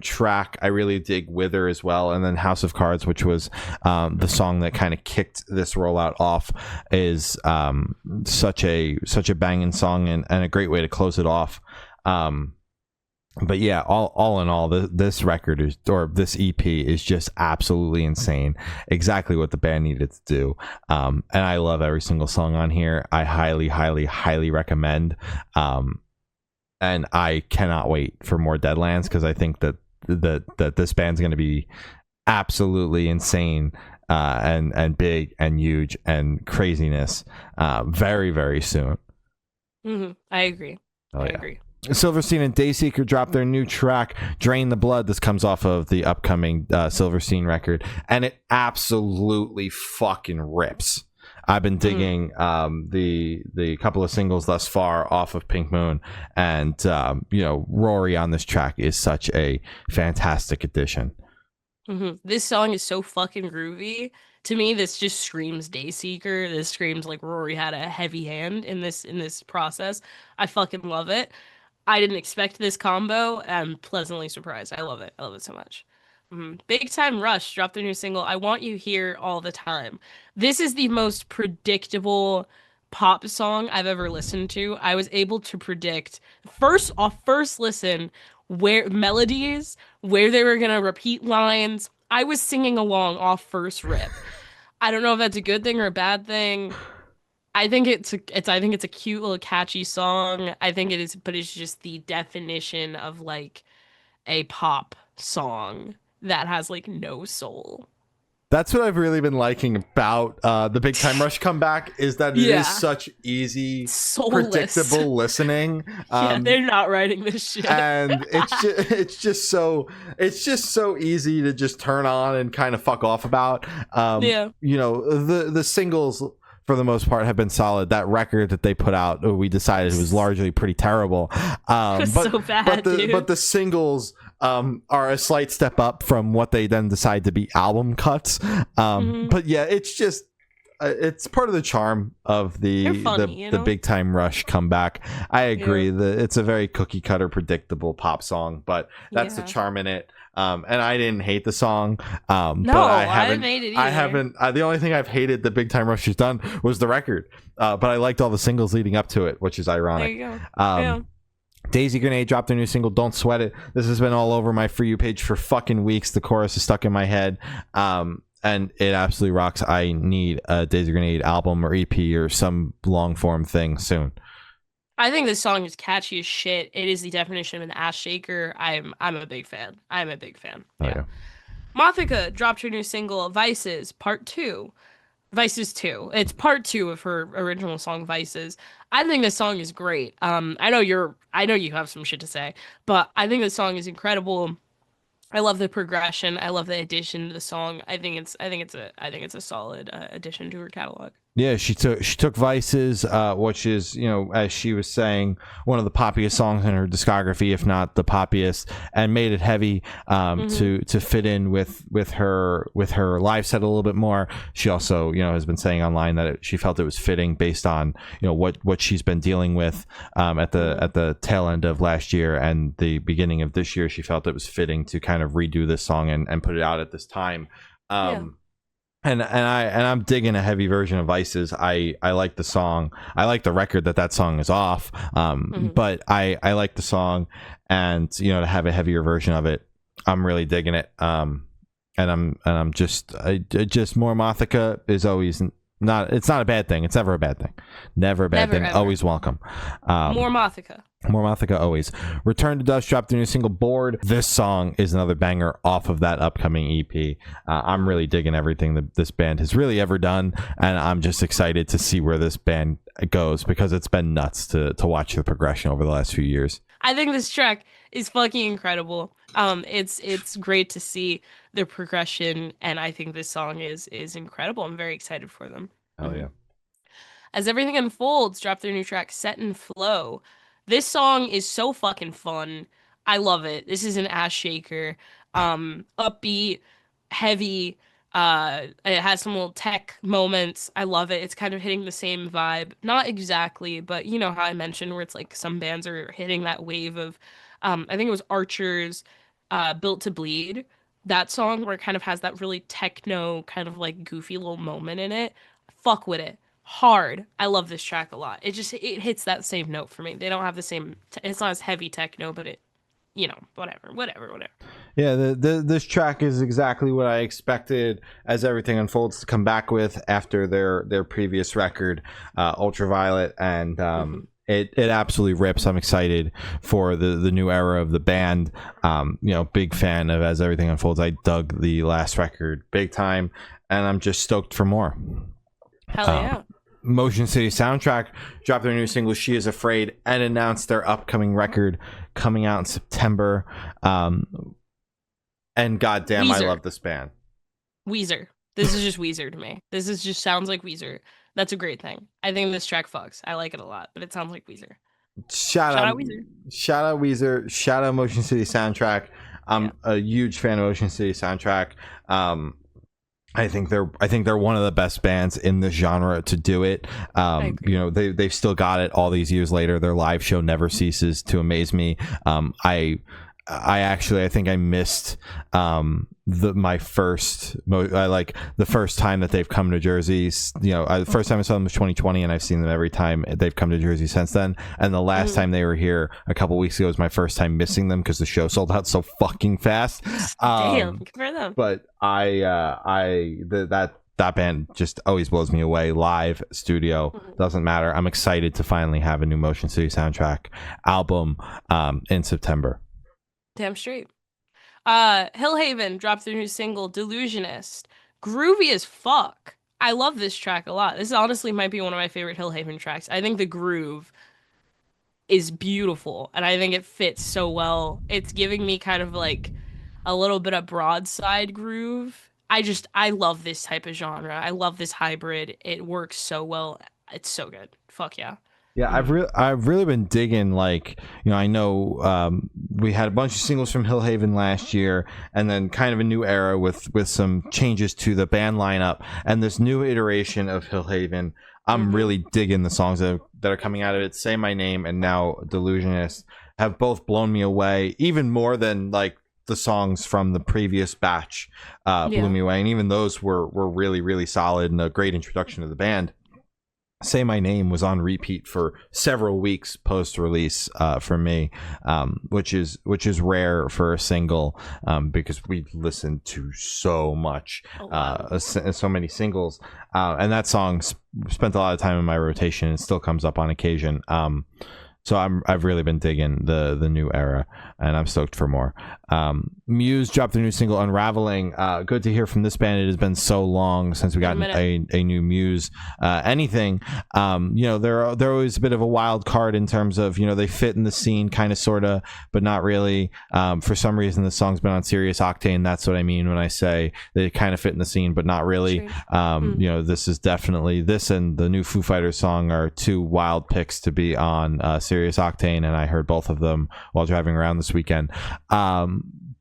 track. I really dig Wither as well, and then House of Cards, which was the song that kind of kicked this rollout off, is such a banging song, and a great way to close it off. But yeah, all in all, this record this EP is just absolutely insane. Exactly what the band needed to do. And I love every single song on here. I highly, highly, highly recommend. And I cannot wait for more Deadlands, because I think that this band's going to be absolutely insane, and big and huge and craziness, very, very soon. I agree. I agree. Silverstein and Dayseeker dropped their new track, Drain the Blood. This comes off of the upcoming Silverstein record, and it absolutely fucking rips. I've been digging the couple of singles thus far off of Pink Moon, and Rory on this track is such a fantastic addition. This song is so fucking groovy. To me, this just screams Dayseeker. This screams like Rory had a heavy hand in this process. I fucking love it. I didn't expect this combo. I'm pleasantly surprised. I love it. I love it so much. Big Time Rush dropped their new single, I Want You Here All the Time. This is the most predictable pop song I've ever listened to. I was able to predict first listen where melodies, where they were gonna repeat lines. I was singing along off first rip. I don't know if that's a good thing or a bad thing. I think it's a cute little catchy song. I think it is, but it's just the definition of like a pop song that has like no soul. That's what I've really been liking about the Big Time Rush comeback, is that it is such easy, soulless, predictable listening. They're not writing this shit, and it's just so easy to just turn on and kind of fuck off about. The singles, for the most part, have been solid. That record that they put out, we decided it was largely pretty terrible. So bad, but the singles are a slight step up from what they then decide to be album cuts. But yeah, it's just it's part of the charm of the Big Time Rush comeback. I agree that it's a very cookie cutter, predictable pop song, but that's the charm in it. And I didn't hate the song. But I didn't hate it either. The only thing I've hated the Big Time Rush has done was the record. But I liked all the singles leading up to it, which is ironic. There you go. Daisy Grenade dropped their new single, Don't Sweat It. This has been all over my For You page for fucking weeks. The chorus is stuck in my head. And it absolutely rocks. I need a Daisy Grenade album or EP or some long form thing soon. I think this song is catchy as shit. It is the definition of an ass shaker. I'm a big fan. I'm a big fan. Yeah. Mothika dropped her new single, Vices Part 2. Vices 2. It's part 2 of her original song, Vices. I think this song is great. I know you have some shit to say, but I think this song is incredible. I love the progression. I love the addition to the song. I think it's a solid addition to her catalog. Yeah, she took Vices, which is, as she was saying, one of the poppiest songs in her discography, if not the poppiest, and made it heavy to fit in with her live set a little bit more. She also, has been saying online that she felt it was fitting based on what she's been dealing with at the tail end of last year and the beginning of this year. She felt it was fitting to kind of redo this song and put it out at this time. And I'm digging a heavy version of Vices. I like the song. I like the record that song is off. But I like the song, and to have a heavier version of it, I'm really digging it. And I'm just more Mothica is always not. It's not a bad thing. It's never a bad thing. Never a bad thing. Ever. Always welcome. More Mothica. More Mothica always. Return to Dust dropped their new single Bored. This song is another banger off of that upcoming EP. I'm really digging everything that this band has really ever done, and I'm just excited to see where this band goes because it's been nuts to watch the progression over the last few years. I think this track is fucking incredible. It's great to see their progression, and I think this song is incredible. I'm very excited for them. Hell yeah. As Everything Unfolds dropped their new track Set and Flow. This song is so fucking fun. I love it. This is an ass shaker. Upbeat, heavy. It has some little tech moments. I love it. It's kind of hitting the same vibe. Not exactly, but you know how I mentioned where it's like some bands are hitting that wave of I think it was Archer's Built to Bleed. That song where it kind of has that really techno kind of like goofy little moment in it. Fuck with it. Hard. I love this track a lot. It hits that same note for me. They don't have the same it's not as heavy techno, but it whatever. Yeah, this track is exactly what I expected As Everything Unfolds to come back with after their previous record, Ultraviolet, and it absolutely rips. I'm excited for the new era of the band. Big fan of As Everything Unfolds. I dug the last record big time, and I'm just stoked for more. Hell yeah. Motion City Soundtrack dropped their new single She Is Afraid and announced their upcoming record coming out in September. And goddamn, Weezer. I love this band. Weezer. This is just Weezer to me. This is just sounds like Weezer. That's a great thing. I think this track fucks. I like it a lot, but it sounds like Weezer. Shout out Weezer. Shout out Weezer. Shout out Motion City Soundtrack. I'm a huge fan of Motion City Soundtrack. I think they're one of the best bands in this genre to do it. They've still got it all these years later. Their live show never ceases to amaze me. I think I missed the first time that they've come to Jersey. The first time I saw them was 2020, and I've seen them every time they've come to Jersey since then. And the last time they were here a couple weeks ago was my first time missing them because the show sold out so fucking fast. Damn, good for them. But that band just always blows me away. Live, studio, doesn't matter. I'm excited to finally have a new Motion City Soundtrack album in September. Damn straight. Hillhaven dropped their new single, Delusionist. Groovy as fuck. I love this track a lot. This honestly might be one of my favorite Hillhaven tracks. I think the groove is beautiful, and I think it fits so well. It's giving me kind of like a little bit of broadside groove. I love this type of genre. I love this hybrid. It works so well. It's so good. Fuck yeah. Yeah, I've really been digging, I know we had a bunch of singles from Hillhaven last year, and then kind of a new era with some changes to the band lineup, and this new iteration of Hillhaven. I'm really digging the songs that are coming out of it. Say My Name and now Delusionist have both blown me away, even more than the songs from the previous batch blew me away, and even those were really, really solid and a great introduction to the band. Say My Name was on repeat for several weeks post-release for me, which is rare for a single because we listened to so much, so many singles, and that song spent a lot of time in my rotation and still comes up on occasion. So I've really been digging the new era, and I'm stoked for more. Muse dropped their new single Unraveling. Good to hear from this band. It has been so long since we got a new Muse anything. They're always a bit of a wild card in terms of, they fit in the scene kind of sort of, but not really. For some reason the song's been on Serious Octane. That's what I mean when I say they kind of fit in the scene but not really. This is definitely, this and the new Foo Fighters song are two wild picks to be on Serious Octane, and I heard both of them while driving around this weekend.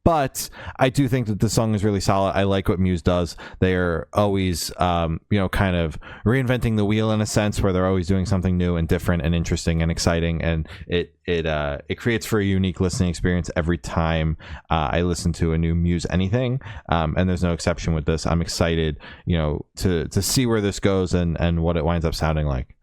But I do think that the song is really solid. I like what Muse does. They are always, kind of reinventing the wheel in a sense, where they're always doing something new and different and interesting and exciting, and it creates for a unique listening experience every time I listen to a new Muse anything. And there's no exception with this. I'm excited, to see where this goes and what it winds up sounding like.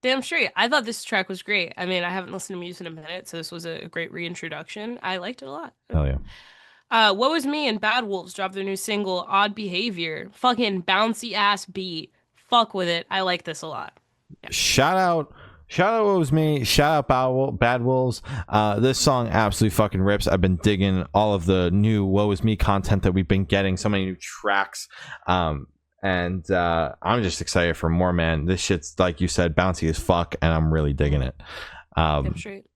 Damn straight. I thought this track was great. I mean, I haven't listened to Muse in a minute, so this was a great reintroduction. I liked it a lot. Hell yeah. What Was Me and Bad Wolves dropped their new single, Odd Behavior. Fucking bouncy ass beat. Fuck with it. I like this a lot. Yeah. Shout out What Was Me. Shout out Bad Wolves. This song absolutely fucking rips. I've been digging all of the new What Was Me content that we've been getting. So many new tracks. And I'm just excited for more, man. This shit's, like you said, bouncy as fuck, and I'm really digging it.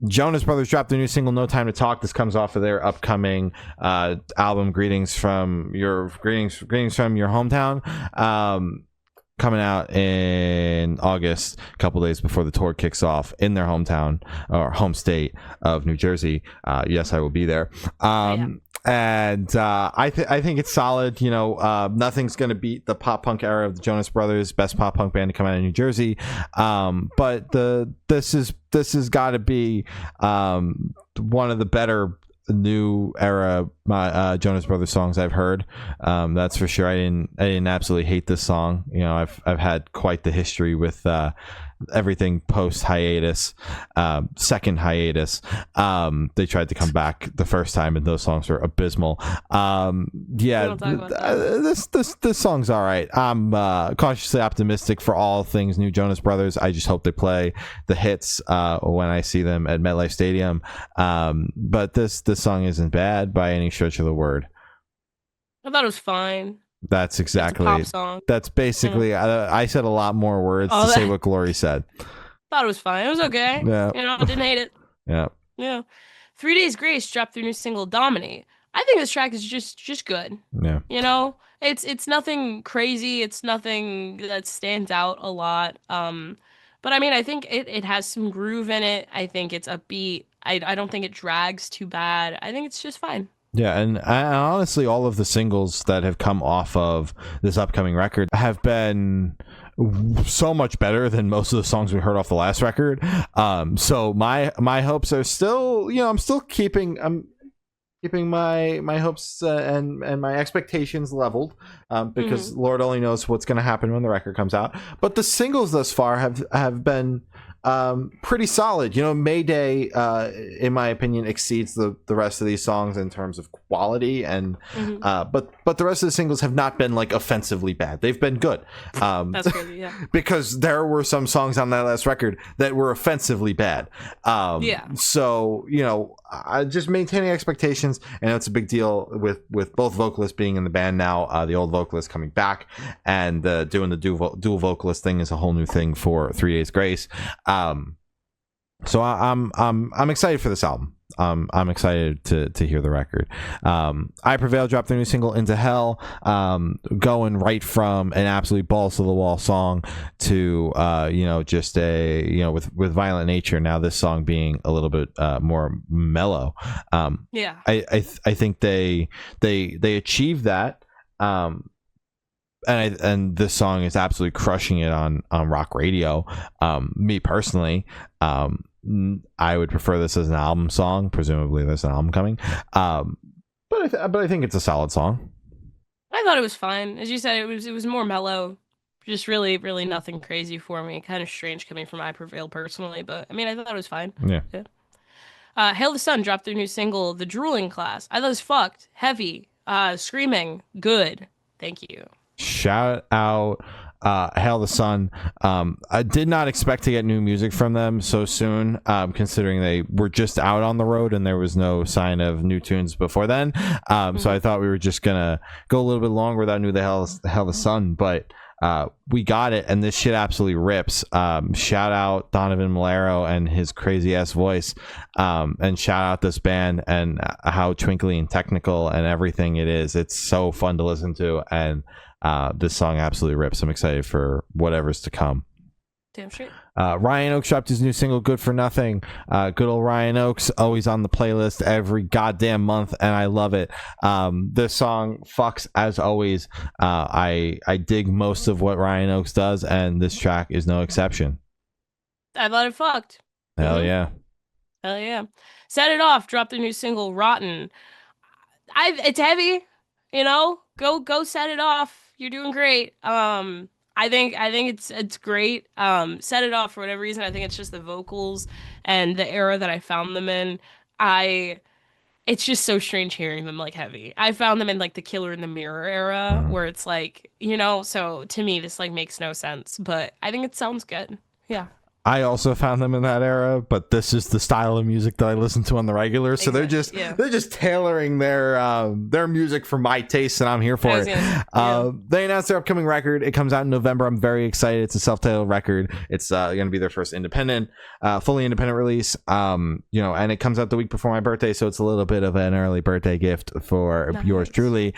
Jonas Brothers dropped their new single No Time to Talk. This comes off of their upcoming album Greetings from Your Hometown, coming out in August, a couple days before the tour kicks off in their hometown or home state of New Jersey. Yes, I will be there. And I think it's solid. Nothing's gonna beat the pop punk era of the Jonas Brothers, best pop punk band to come out of New Jersey. But this has got to be one of the better new era Jonas Brothers songs I've heard. That's for sure. I didn't absolutely hate this song. I've had quite the history with everything post hiatus, second hiatus. They tried to come back the first time and those songs were abysmal. This song's all right. I'm cautiously optimistic for all things new Jonas Brothers. I just hope they play the hits when I see them at MetLife Stadium. But this song isn't bad by any stretch of the word. I thought it was fine. That's exactly. It's a pop song. That's basically. I said a lot more words to say what Glory said. Thought it was fine. It was okay. Yeah. I didn't hate it. Yeah. Yeah. 3 Days Grace dropped their new single Dominate. I think this track is just good. Yeah. It's nothing crazy. It's nothing that stands out a lot. But I mean, I think it has some groove in it. I think it's upbeat. I don't think it drags too bad. I think it's just fine. Yeah, and honestly, all of the singles that have come off of this upcoming record have been so much better than most of the songs we heard off the last record. So my hopes are still, I'm still keeping my hopes and my expectations leveled, because Lord only knows what's going to happen when the record comes out. But the singles thus far have been pretty solid. Mayday, in my opinion, exceeds the rest of these songs in terms of quality, and but the rest of the singles have not been like offensively bad. They've been good. That's crazy, yeah. Because there were some songs on that last record that were offensively bad. So just maintaining expectations. I know it's a big deal with both vocalists being in the band now. The old vocalist coming back and doing the dual vocalist thing is a whole new thing for 3 Days Grace. So I'm excited for this album. I'm excited to hear the record. I Prevail dropped their new single Into Hell, going right from an absolutely balls to the wall song to just a with Violent Nature. Now this song being a little bit more mellow. I think they achieved that. And this song is absolutely crushing it on rock radio. Me personally, I would prefer this as an album song. Presumably, there's an album coming. But I think it's a solid song. I thought it was fine. As you said, it was more mellow. Just really, really nothing crazy for me. Kind of strange coming from I Prevail personally, but I mean, I thought it was fine. Yeah. Hail the Sun dropped their new single, The Drooling Class. I thought it was fucked, heavy, screaming, good. Thank you. Shout out Hail the Sun. I did not expect to get new music from them so soon, considering they were just out on the road and there was no sign of new tunes before then. So I thought we were just gonna go a little bit longer without new Hail the Sun, but we got it, and this shit absolutely rips. Shout out Donovan Malero and his crazy ass voice, and shout out this band and how twinkly and technical and everything it is. It's so fun to listen to, and this song absolutely rips. I'm excited for whatever's to come. Damn straight. Ryan Oakes dropped his new single "Good for Nothing." Good old Ryan Oakes, always on the playlist every goddamn month, and I love it. This song fucks as always. I dig most of what Ryan Oakes does, and this track is no exception. I thought it fucked. Hell yeah. Hell yeah. Set It Off dropped a new single, Rotten. It's heavy, you know. Go set it off. You're doing great. I think it's great. Set It Off, for whatever reason, I think it's just the vocals and the era that I found them in. It's just so strange hearing them like heavy. I found them in like the Killer in the Mirror era, where it's like, you know, so to me this like makes no sense, but I think it sounds good. Yeah. I also found them in that era, but this is the style of music that I listen to on the regular. So they're just tailoring their music for my taste, and I'm here for it. They announced their upcoming record. It comes out in November. I'm very excited. It's a self-titled record. It's going to be their first independent, fully independent release. And it comes out the week before my birthday, so it's a little bit of an early birthday gift for yours truly.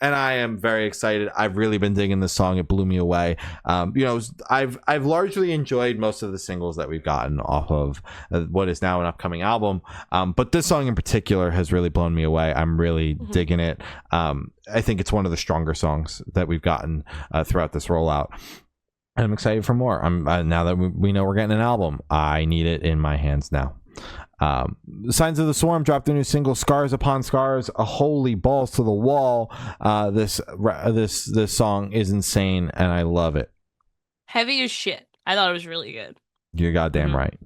And I am very excited. I've really been digging this song. It blew me away. I've largely enjoyed most of the singles that we've gotten off of what is now an upcoming album. But this song in particular has really blown me away. I'm really digging it. I think it's one of the stronger songs that we've gotten throughout this rollout. And I'm excited for more. Now that we know we're getting an album, I need it in my hands now. Signs of the Swarm dropped a new single, Scars Upon Scars. A holy balls to the wall. This song is insane, and I love it. Heavy as shit. I thought it was really good. You're goddamn right.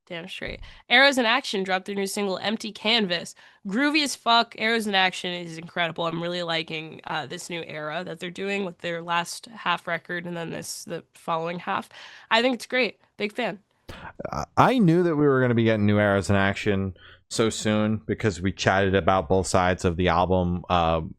Damn straight. Arrows in Action dropped their new single, Empty Canvas. Groovy as fuck. Arrows in Action is incredible. I'm really liking this new era that they're doing with their last half record and then the following half. I think it's great. Big fan. I knew that we were going to be getting new Arrows in Action so soon because we chatted about both sides of the album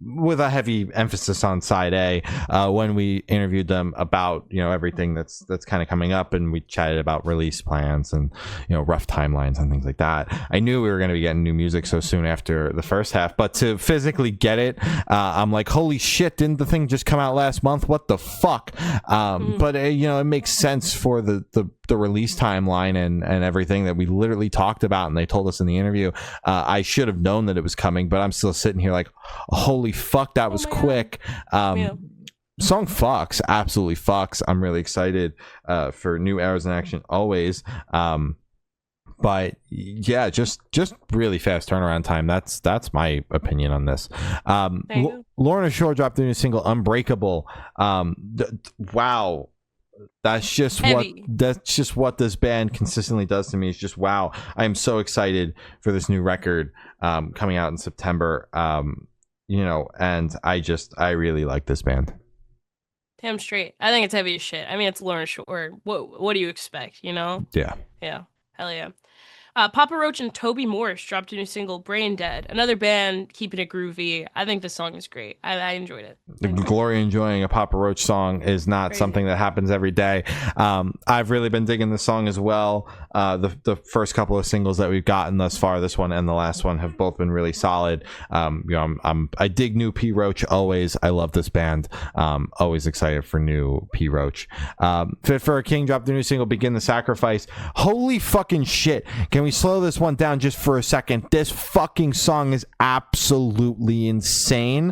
with a heavy emphasis on side A when we interviewed them about everything that's kind of coming up, and we chatted about release plans and rough timelines and things like that. I knew we were going to be getting new music so soon after the first half, but to physically get it, I'm like, holy shit, didn't the thing just come out last month? What the fuck? But it makes sense for the release timeline and everything that we literally talked about, and they told us in the interview. I should have known that it was coming, but I'm still sitting here like, holy fuck, that was quick. Song fucks, absolutely fucks. I'm really excited for new Arrows in Action always. But yeah, just really fast turnaround time. That's my opinion on this. Lorna Shore dropped a new single, Unbreakable. Wow. That's just what this band consistently does to me. It's just wow. I am so excited for this new record coming out in September. And I really like this band. Damn straight. I think it's heavy as shit. I mean, it's Lorna Shore. What do you expect? Yeah. Hell yeah. Papa Roach and Toby Morris dropped a new single, Brain Dead. Another band keeping it groovy. I think the song is great. I enjoyed it. Glory enjoying a Papa Roach song is not something that happens every day. I've really been digging the song as well. The first couple of singles that we've gotten thus far, this one and the last one, have both been really solid. I dig new P Roach always. I love this band. Always excited for new P Roach. Fit for a King dropped the new single, Begin the Sacrifice. Holy fucking shit. Can we slow this one down just for a second? This fucking song is absolutely insane.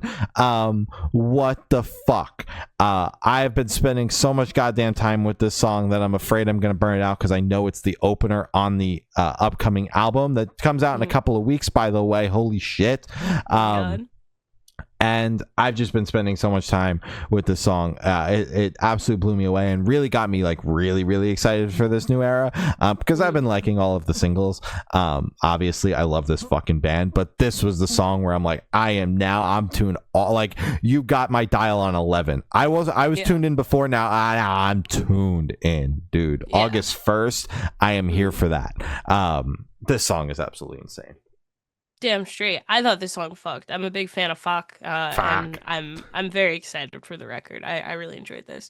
What the fuck? I've been spending so much goddamn time with this song that I'm afraid I'm gonna burn it out because I know it's the opener on the upcoming album that comes out in a couple of weeks, by the way. Holy shit. And and I've just been spending so much time with this song. It absolutely blew me away and really got me like really excited for this new era, because I've been liking all of the singles. Obviously I love this fucking band, but this was the song where I'm like, I'm tuned all, like, you got my dial on 11. I was tuned in before. Now I'm tuned in, dude. August 1st, I am here for that. This song is absolutely insane. Damn straight. I thought this song fucked. I'm a big fan of Fuck, and I'm very excited for the record. I really enjoyed this.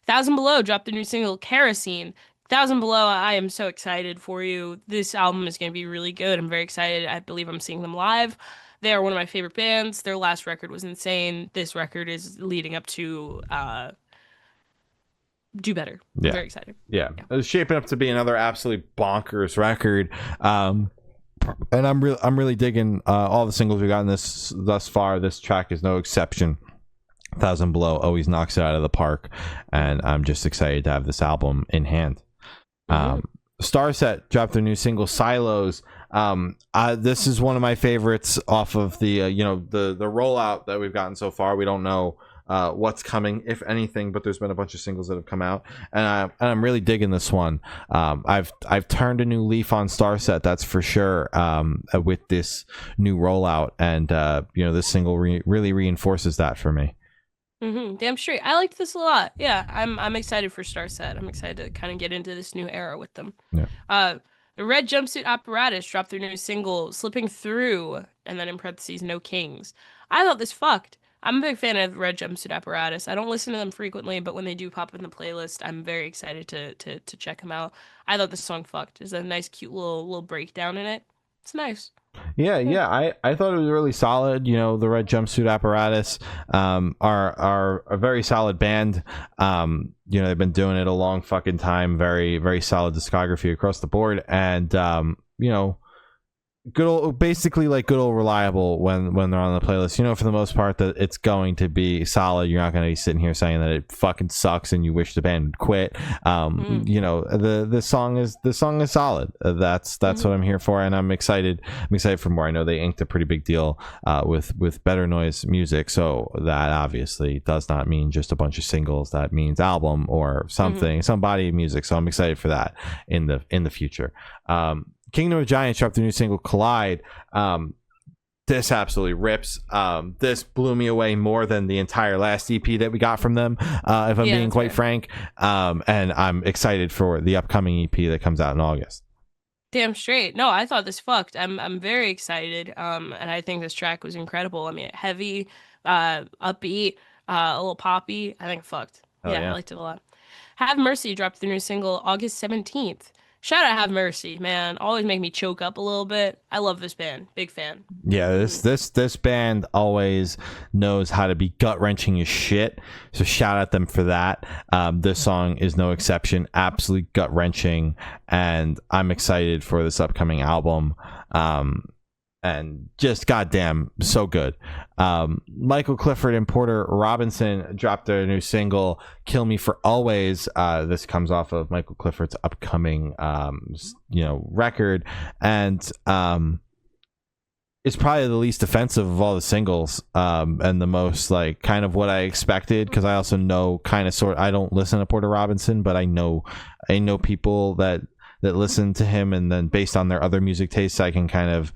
Thousand Below dropped the new single Kerosene. Thousand Below, I am so excited for you. This album is going to be really good. I'm very excited. I believe I'm seeing them live. They are one of my favorite bands. Their last record was insane. This record is leading up to Do Better. I'm very excited. Yeah. It's shaping up to be another absolutely bonkers record. And I'm really digging all the singles we've gotten this thus far. This track is no exception. Thousand Below always knocks it out of the park, and I'm just excited to have this album in hand. Starset dropped their new single Silos. This is one of my favorites off of the the rollout that we've gotten so far. We don't know what's coming, if anything, but there's been a bunch of singles that have come out, and I'm really digging this one. I've turned a new leaf on Starset, that's for sure, with this new rollout, and this single really reinforces that for me. Damn straight. I liked this a lot. Yeah, I'm excited for Starset. I'm excited to kind of get into this new era with them. The Red Jumpsuit Apparatus dropped their new single Slipping Through, and then in parentheses, No Kings. I thought this fucked. I'm a big fan of Red Jumpsuit Apparatus. I don't listen to them frequently, but when they do pop in the playlist, I'm very excited to check them out. I thought this song fucked. There's a nice, cute little breakdown in it. It's nice. Yeah. I thought it was really solid. The Red Jumpsuit Apparatus are a very solid band. They've been doing it a long fucking time. Very solid discography across the board, and good old reliable when they're on the playlist. For the most part, that it's going to be solid. You're not going to be sitting here saying that it fucking sucks and you wish the band would quit. The song is solid. That's what I'm here for, and I'm excited for more. I know they inked a pretty big deal with Better Noise Music, so that obviously does not mean just a bunch of singles. That means album or something, some body of music. So I'm excited for that in the future. Kingdom of Giants dropped their new single Collide. This absolutely rips. This blew me away more than the entire last EP that we got from them, if I'm being quite frank. And I'm excited for the upcoming EP that comes out in August. Damn straight. No, I thought this fucked. I'm very excited. And I think this track was incredible. I mean, heavy, upbeat, a little poppy. I think it fucked. Yeah, I liked it a lot. Have Mercy dropped their new single August 17th. Shout out Have Mercy, man. Always make me choke up a little bit. I love this band. Big fan. Yeah, this band always knows how to be gut-wrenching as shit. So shout out them for that. This song is no exception. Absolutely gut-wrenching, and I'm excited for this upcoming album. And just goddamn so good. Michael Clifford and Porter Robinson dropped their new single Kill Me for Always. This comes off of Michael Clifford's upcoming record, and it's probably the least offensive of all the singles, and the most like kind of what I expected, because I also know I don't listen to Porter Robinson, but I know people that listen to him, and then based on their other music tastes, I can kind of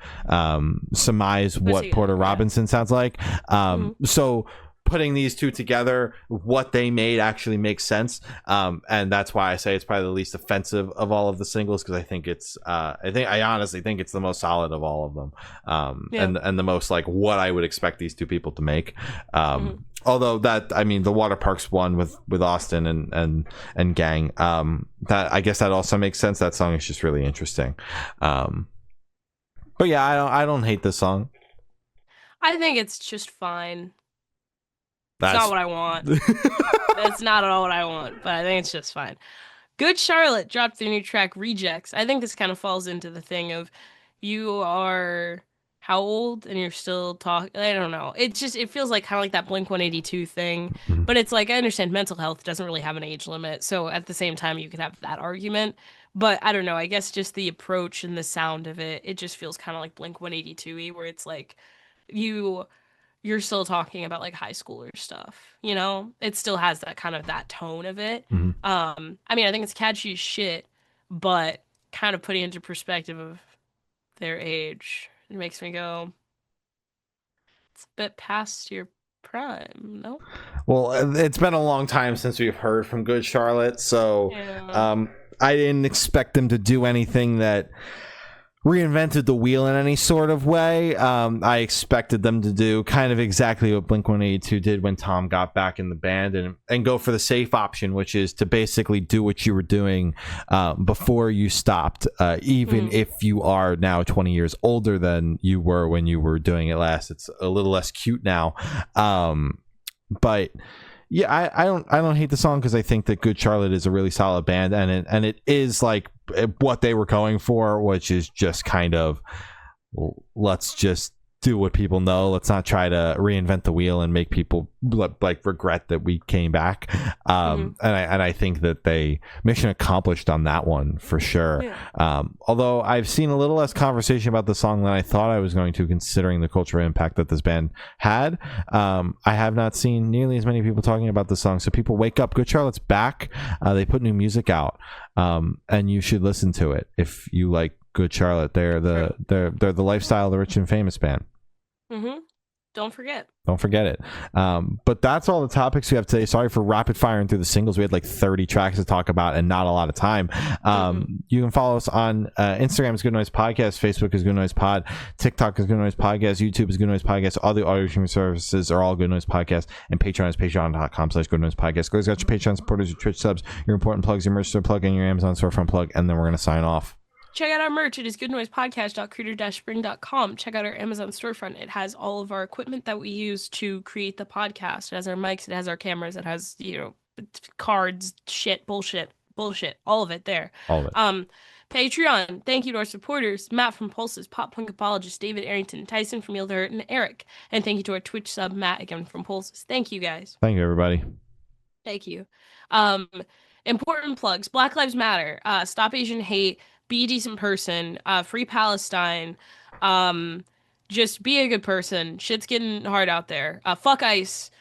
surmise what Porter Robinson sounds like. So putting these two together, what they made actually makes sense, and that's why I say it's probably the least offensive of all of the singles, because I think I honestly think it's the most solid of all of them, and the most like what I would expect these two people to make. Although the Water Parks one with Austin and Gang, that I guess that also makes sense. That song is just really interesting. But yeah, I don't hate this song. I think it's just fine. That's not what I want. That's not at all what I want, but I think it's just fine. Good Charlotte dropped their new track Rejects. I think this kind of falls into the thing of you are how old and you're still talking. I don't know. It feels like kind of like that Blink-182 thing, but it's like, I understand mental health doesn't really have an age limit, so at the same time you could have that argument, but I don't know. I guess just the approach and the sound of it just feels kind of like Blink-182-y, where it's like you're still talking about like high schooler stuff, you know? It still has that kind of that tone of it. Hmm. I mean, I think it's catchy as shit, but kind of putting into perspective of their age, it makes me go, it's a bit past your prime, no? Well, it's been a long time since we've heard from Good Charlotte, so Yeah. I didn't expect them to do anything that reinvented the wheel in any sort of way. I expected them to do kind of exactly what Blink-182 did when Tom got back in the band, and go for the safe option, which is to basically do what you were doing before you stopped, even if you are now 20 years older than you were when you were doing it last. It's a little less cute now. But yeah, I don't hate the song, because I think that Good Charlotte is a really solid band, and it is like what they were going for, which is just kind of, let's just do what people know. Let's not try to reinvent the wheel and make people like regret that we came back. And I think that they mission accomplished on that one for sure. Yeah. Although I've seen a little less conversation about the song than I thought I was going to, considering the cultural impact that this band had. I have not seen nearly as many people talking about the song. So people, wake up. Good Charlotte's back. They put new music out, and you should listen to it if you like Good Charlotte. They're the lifestyle of the rich and famous band. Don't forget it. But that's all the topics we have today. Sorry for rapid firing through the singles. We had like 30 tracks to talk about and not a lot of time. You can follow us on Instagram is Good Noise Podcast, Facebook is Good Noise Pod, TikTok is Good Noise Podcast, YouTube is Good Noise Podcast. All the audio streaming services are all Good Noise Podcast, and Patreon is patreon.com/Good Noise Podcast. Guys, got your Patreon supporters, your Twitch subs, your important plugs, your merch store plug, and your Amazon storefront plug, and then we're gonna sign off. Check out our merch. It is goodnoisepodcast.creator-spring.com. Check out our Amazon storefront. It has all of our equipment that we use to create the podcast. It has our mics. It has our cameras. It has, cards, shit, bullshit, all of it there. All of it. Patreon. Thank you to our supporters: Matt from Pulses, Pop Punk Apologist, David Arrington, Tyson from Yield Hurt, and Eric. And thank you to our Twitch sub, Matt, again from Pulses. Thank you, guys. Thank you, everybody. Thank you. Important plugs: Black Lives Matter. Stop Asian Hate. Be a decent person. Free Palestine. Just be a good person. Shit's getting hard out there. Fuck ICE.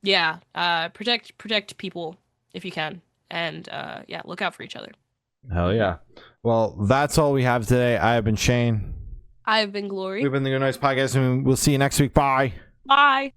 Protect people if you can. And look out for each other. Hell yeah. Well, that's all we have today. I have been Shane. I've been Glory. We've been the Good Noise Podcast, and we'll see you next week. Bye. Bye.